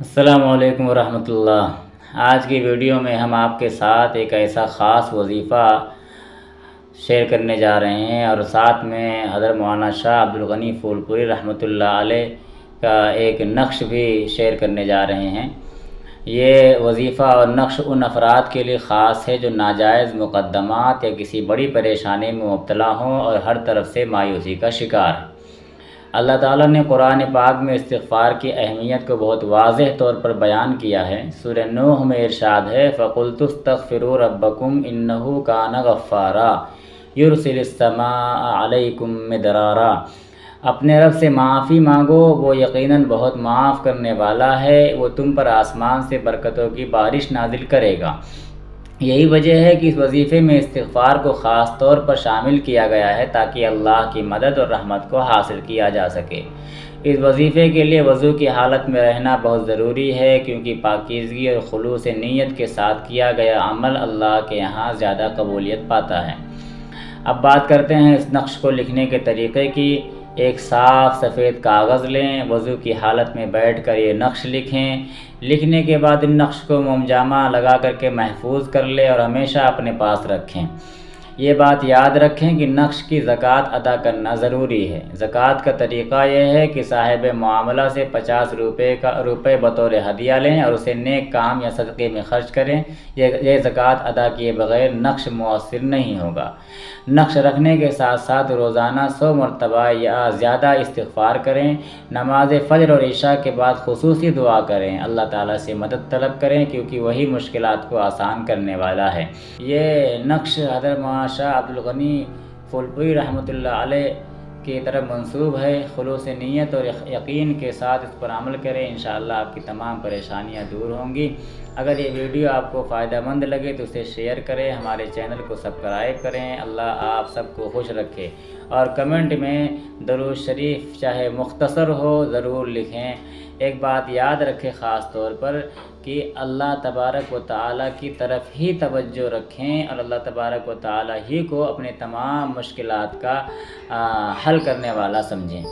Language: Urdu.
السلام علیکم ورحمۃ اللہ۔ آج کی ویڈیو میں ہم آپ کے ساتھ ایک ایسا خاص وظیفہ شیئر کرنے جا رہے ہیں اور ساتھ میں حضرت مولانا شاہ عبدالغنی پھول پوری رحمۃ اللہ علیہ کا ایک نقش بھی شیئر کرنے جا رہے ہیں۔ یہ وظیفہ اور نقش ان افراد کے لیے خاص ہے جو ناجائز مقدمات یا کسی بڑی پریشانی میں مبتلا ہوں اور ہر طرف سے مایوسی کا شکار ہیں۔ اللہ تعالیٰ نے قرآن پاک میں استغفار کی اہمیت کو بہت واضح طور پر بیان کیا ہے۔ سورہ نوح میں ارشاد ہے فَقُلْتُ اسْتَغْفِرُوا رَبَّكُمْ إِنَّهُ كَانَ غَفَّارًا يُرْسِلِ السَّمَاءَ عَلَيْكُمْ مِدْرَارًا۔ اپنے رب سے معافی مانگو، وہ یقیناً بہت معاف کرنے والا ہے، وہ تم پر آسمان سے برکتوں کی بارش نازل کرے گا۔ یہی وجہ ہے کہ اس وظیفے میں استغفار کو خاص طور پر شامل کیا گیا ہے تاکہ اللہ کی مدد اور رحمت کو حاصل کیا جا سکے۔ اس وظیفے کے لیے وضو کی حالت میں رہنا بہت ضروری ہے کیونکہ پاکیزگی اور خلوص نیت کے ساتھ کیا گیا عمل اللہ کے یہاں زیادہ قبولیت پاتا ہے۔ اب بات کرتے ہیں اس نقش کو لکھنے کے طریقے کی۔ ایک صاف سفید کاغذ لیں، وضو کی حالت میں بیٹھ کر یہ نقش لکھیں۔ لکھنے کے بعد ان نقش کو موم جامہ لگا کر کے محفوظ کر لیں اور ہمیشہ اپنے پاس رکھیں۔ یہ بات یاد رکھیں کہ نقش کی زکوٰۃ ادا کرنا ضروری ہے۔ زکوٰۃ کا طریقہ یہ ہے کہ صاحب معاملہ سے 50 روپے بطور ہدیہ لیں اور اسے نیک کام یا صدقے میں خرچ کریں۔ یہ زکوٰۃ ادا کیے بغیر نقش مؤثر نہیں ہوگا۔ نقش رکھنے کے ساتھ ساتھ روزانہ 100 مرتبہ یا زیادہ استغفار کریں۔ نماز فجر اور عشاء کے بعد خصوصی دعا کریں، اللہ تعالیٰ سے مدد طلب کریں کیونکہ وہی مشکلات کو آسان کرنے والا ہے۔ یہ نقش حضرت مولانا شاہ عبدالغنی پھول پوری رحمۃ اللہ علیہ کی طرف منسوب ہے۔ خلوص نیت اور یقین کے ساتھ اس پر عمل کریں، انشاءاللہ آپ کی تمام پریشانیاں دور ہوں گی۔ اگر یہ ویڈیو آپ کو فائدہ مند لگے تو اسے شیئر کریں، ہمارے چینل کو سبسکرائب کریں۔ اللہ آپ سب کو خوش رکھے اور کمنٹ میں درود شریف چاہے مختصر ہو ضرور لکھیں۔ ایک بات یاد رکھیں خاص طور پر کہ اللہ تبارک و تعالیٰ کی طرف ہی توجہ رکھیں اور اللہ تبارک و تعالیٰ ہی کو اپنے تمام مشکلات کا حل کرنے والا سمجھیں۔